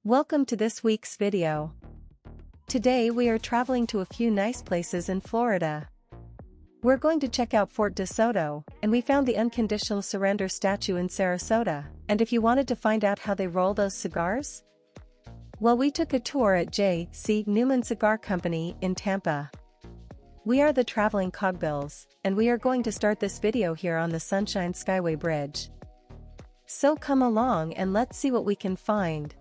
Welcome to this week's video. Today we are traveling to a few nice places in Florida. We're going to check out Fort DeSoto, and we found the unconditional surrender statue in Sarasota. And if you wanted to find out how they roll those cigars? Well, we took a tour at J.C. Newman Cigar Company in Tampa. We are the Traveling Cogbills, and we are going to start this video here on the Sunshine Skyway Bridge. So come along and let's see what we can find.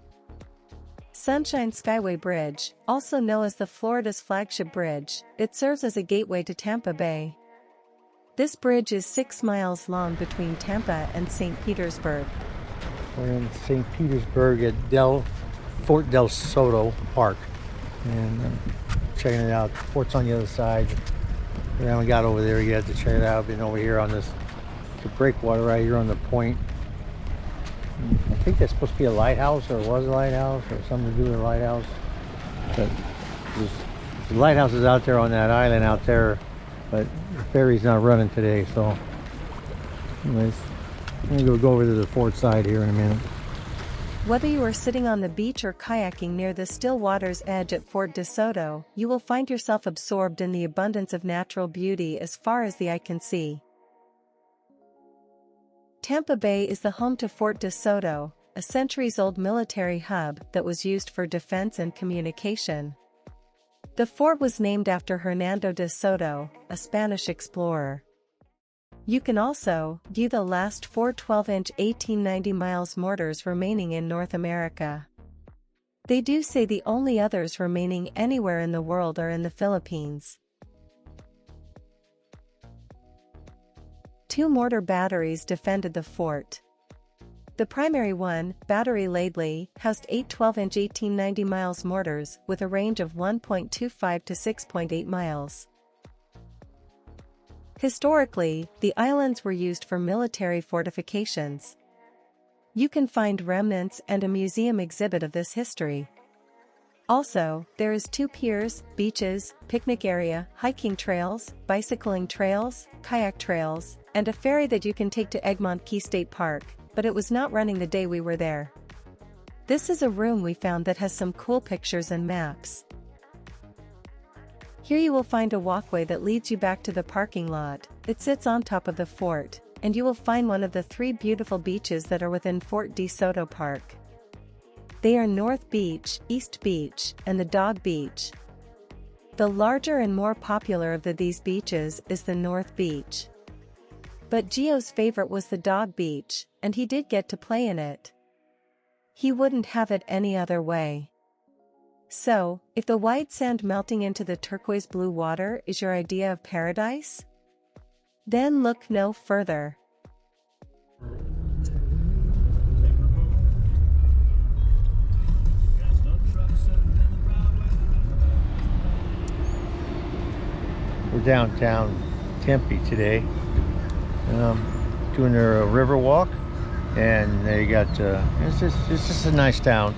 Sunshine Skyway Bridge, also known as the Florida's flagship bridge, it serves as a gateway to Tampa Bay. This bridge is 6 miles long between Tampa and St. Petersburg. We're in St. Petersburg at Fort DeSoto Park, and checking it out. The fort's on the other side. We haven't got over there yet to check it out. Been over here on the breakwater right here on the point. I think that's supposed to be a lighthouse, or was a lighthouse, or something to do with a lighthouse. But the lighthouse is out there on that island out there, but the ferry's not running today. So, anyways, I'm gonna go over to the fort side here in a minute. Whether you are sitting on the beach or kayaking near the still water's edge at Fort DeSoto, you will find yourself absorbed in the abundance of natural beauty as far as the eye can see. Tampa Bay is the home to Fort DeSoto, a centuries-old military hub that was used for defense and communication. The fort was named after Hernando de Soto, a Spanish explorer. You can also view the last 4 12-inch 1890 miles mortars remaining in North America. They do say the only others remaining anywhere in the world are in the Philippines. 2 mortar batteries defended the fort. The primary one, Battery Laidley, housed 8 12-inch 1890 miles mortars with a range of 1.25 to 6.8 miles. Historically, the islands were used for military fortifications. You can find remnants and a museum exhibit of this history. Also, there is 2 piers, beaches, picnic area, hiking trails, bicycling trails, kayak trails, and a ferry that you can take to Egmont Key State Park, but it was not running the day we were there. This is a room we found that has some cool pictures and maps. Here you will find a walkway that leads you back to the parking lot. It sits on top of the fort, and you will find one of the 3 beautiful beaches that are within Fort DeSoto Park. They are North Beach, East Beach, and the Dog Beach. The larger and more popular of these beaches is the North Beach. But Gio's favorite was the Dog Beach, and he did get to play in it. He wouldn't have it any other way. So, if the white sand melting into the turquoise blue water is your idea of paradise, then look no further. We're downtown Tempe today, doing a river walk, and they got it's just a nice town.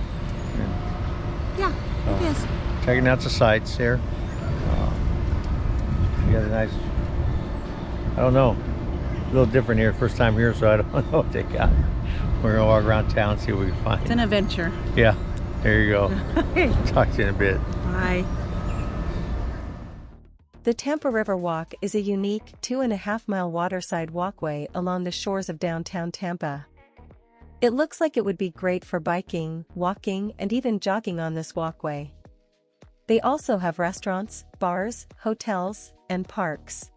Yeah, it is. Checking out the sights here. We got a nice, I don't know, a little different here. First time here, so I don't know what they got. We're gonna walk around town, see what we can find. It's an adventure. Yeah, there you go. Talk to you in a bit. Bye. The Tampa River Walk is a unique 2.5-mile waterside walkway along the shores of downtown Tampa. It looks like it would be great for biking, walking, and even jogging on this walkway. They also have restaurants, bars, hotels, and parks.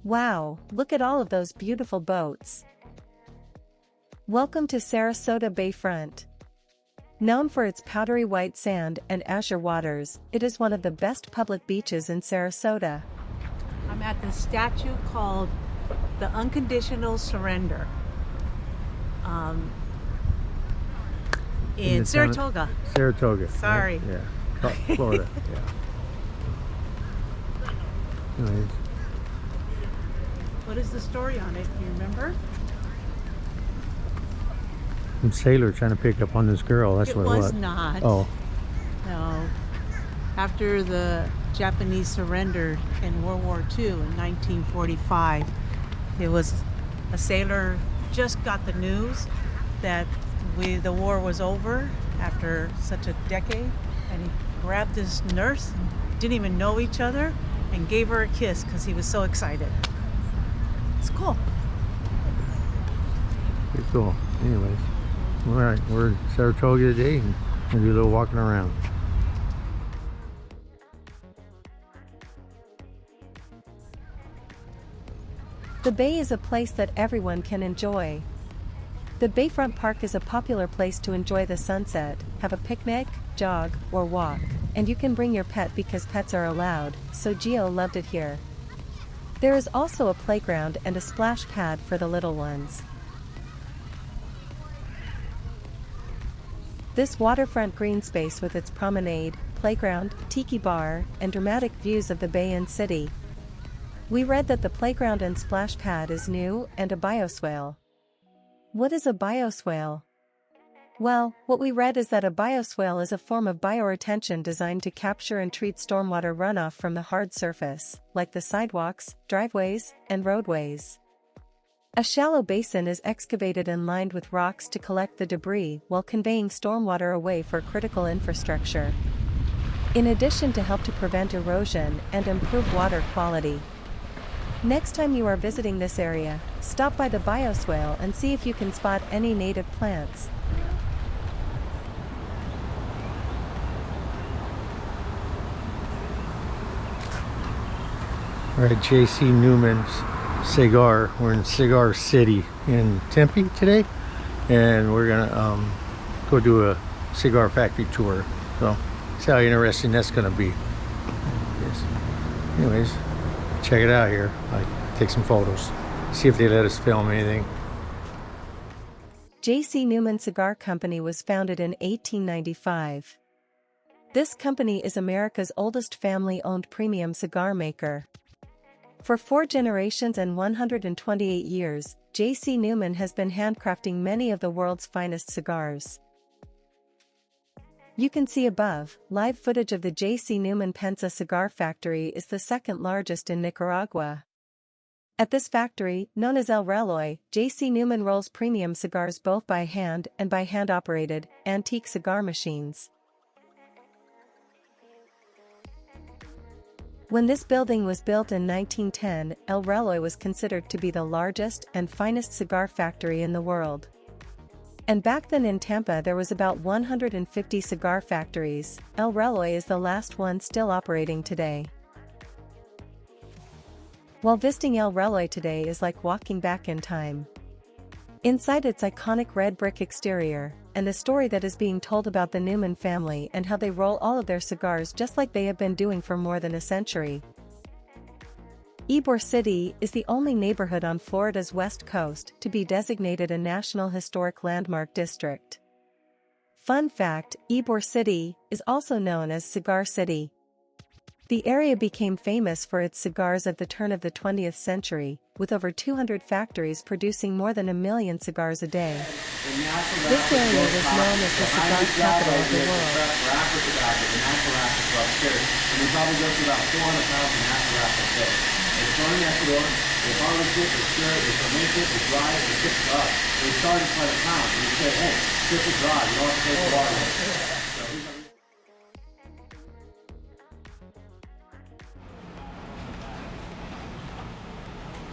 Wow, look at all of those beautiful boats. Welcome to Sarasota Bayfront. Known for its powdery white sand and azure waters, it is one of the best public beaches in Sarasota. I'm at the statue called the Unconditional Surrender in Saratoga. Saratoga. Sorry. Right? Yeah. Florida. Yeah. Anyways. What is the story on it? Do you remember? Some sailor trying to pick up on this girl. That's what it was. It was not. Oh. No. After the Japanese surrendered in World War II in 1945, it was a sailor just got the news that the war was over after such a decade, and he grabbed this nurse, didn't even know each other, and gave her a kiss because he was so excited. It's cool. Pretty cool. Anyways, all right, we're in Saratoga today and gonna do a little walking around. The Bay is a place that everyone can enjoy. The Bayfront Park is a popular place to enjoy the sunset, have a picnic, jog, or walk, and you can bring your pet because pets are allowed, so Gio loved it here. There is also a playground and a splash pad for the little ones. This waterfront green space with its promenade, playground, tiki bar, and dramatic views of the Bay and city. We read that the playground and splash pad is new and a bioswale. What is a bioswale? Well, what we read is that a bioswale is a form of bioretention designed to capture and treat stormwater runoff from the hard surface, like the sidewalks, driveways, and roadways. A shallow basin is excavated and lined with rocks to collect the debris while conveying stormwater away for critical infrastructure. In addition to help to prevent erosion and improve water quality. Next time you are visiting this area, stop by the bioswale and see if you can spot any native plants. We're at J.C. Newman's Cigar. We're in Cigar City in Tempe today, and we're gonna go do a cigar factory tour. So, see how interesting that's gonna be. Yes. Anyways, check it out here. Take some photos. See if they let us film anything. J.C. Newman Cigar Company was founded in 1895. This company is America's oldest family-owned premium cigar maker. For 4 generations and 128 years, J.C. Newman has been handcrafting many of the world's finest cigars. You can see above, live footage of the J.C. Newman Pensa cigar factory is the second largest in Nicaragua. At this factory, known as El Reloj, J.C. Newman rolls premium cigars both by hand and by hand-operated, antique cigar machines. When this building was built in 1910, El Reloj was considered to be the largest and finest cigar factory in the world. And back then in Tampa there was about 150 cigar factories. El Reloj is the last one still operating today. While visiting El Reloj today is like walking back in time. Inside its iconic red brick exterior, and the story that is being told about the Newman family and how they roll all of their cigars just like they have been doing for more than a century. Ybor City is the only neighborhood on Florida's west coast to be designated a National Historic Landmark District. Fun fact, Ybor City is also known as Cigar City. The area became famous for its cigars at the turn of the 20th century, with over 200 factories producing more than 1 million cigars a day. This area was known as the cigar capital of the world.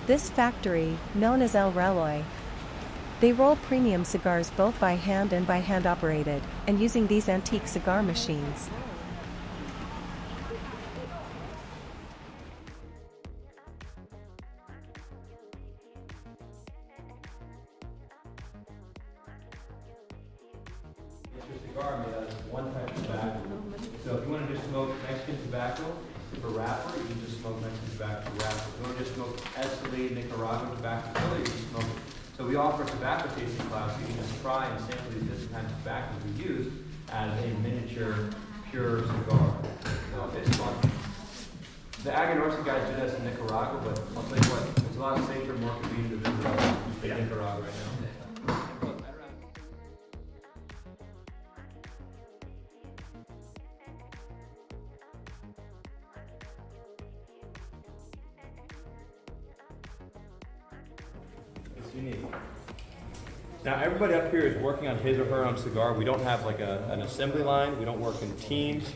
This factory, known as El Reloj, they roll premium cigars both by hand and by hand operated, and using these antique cigar machines. Cigar made out of one type of tobacco. So if you want to just smoke Mexican tobacco for wrapper, you can just smoke Mexican tobacco for wrapper. If you want to just smoke Escalade Nicaraguan tobacco filler, you can smoke it. So we offer a tobacco tasting class, so you can just try and sample these different kinds of tobaccos we use as a miniature pure cigar. So it's fun. The Aganorsa guys do this in Nicaragua, but I'll tell you what, it's a lot safer, more convenient to visit Nicaragua right now. It's unique. Now everybody up here is working on his or her own cigar. We don't have like an assembly line. We don't work in teams,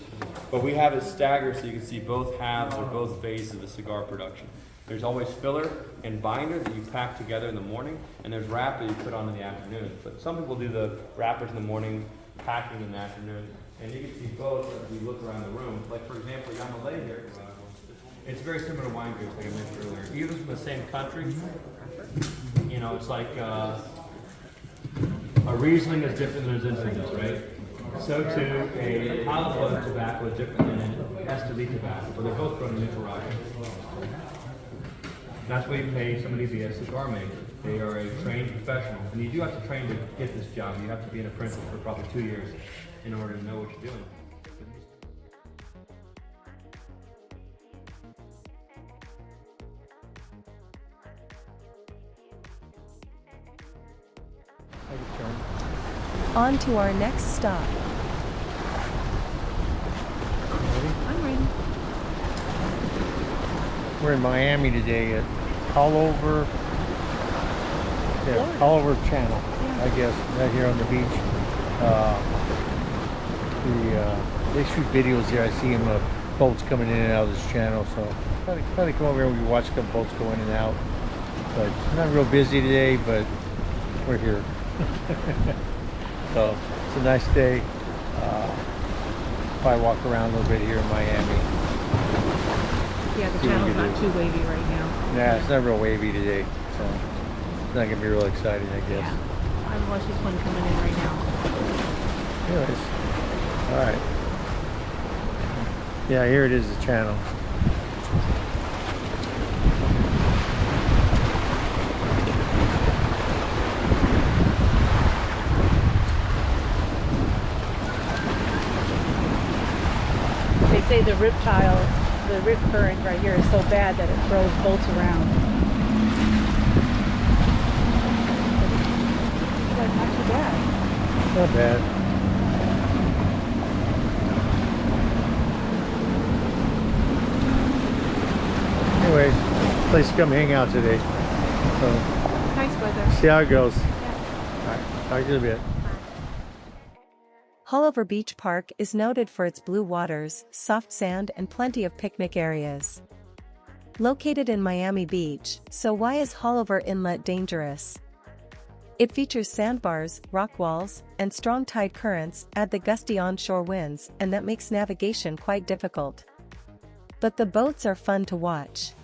but we have it staggered so you can see both halves or both phases of the cigar production. There's always filler and binder that you pack together in the morning, and there's wrapper you put on in the afternoon. But some people do the wrappers in the morning, packing in the afternoon, and you can see both as we look around the room. Like for example, Yamalay here. It's very similar to wine grapes, like I mentioned earlier. Even from the same country, you know, it's like a Riesling is different than a Zinfandel, right? So too, a Havana tobacco is different than an Esteli tobacco, but they're both grown in Nicaragua. That's why you pay somebody to be a cigar maker. They are a trained professional, and you do have to train to get this job. You have to be an apprentice for probably 2 years in order to know what you're doing. On to our next stop. I'm ready. We're in Miami today at Oliver Channel, I guess, right here on the beach. They shoot videos here. I see them, boats coming in and out of this channel, so probably come over here and we watch a couple boats go in and out. But it's not real busy today, but we're here. So it's a nice day. Probably walk around a little bit here in Miami. Yeah, the channel's not too wavy right now. Yeah, it's not real wavy today, so it's not gonna be real exciting, I guess. Yeah. I'm watching this one coming in right now. Anyways, all right. Yeah, here it is, the channel. They say the rip current right here is so bad that it throws boats around. But not too bad. Not bad. Anyways, place to come hang out today. So Nice weather. see how it goes. Yeah. All right, talk to you in a bit. Hullover Beach Park is noted for its blue waters, soft sand and plenty of picnic areas. Located in Miami Beach, so why is Hullover Inlet dangerous? It features sandbars, rock walls, and strong tide currents add the gusty onshore winds, and that makes navigation quite difficult. But the boats are fun to watch.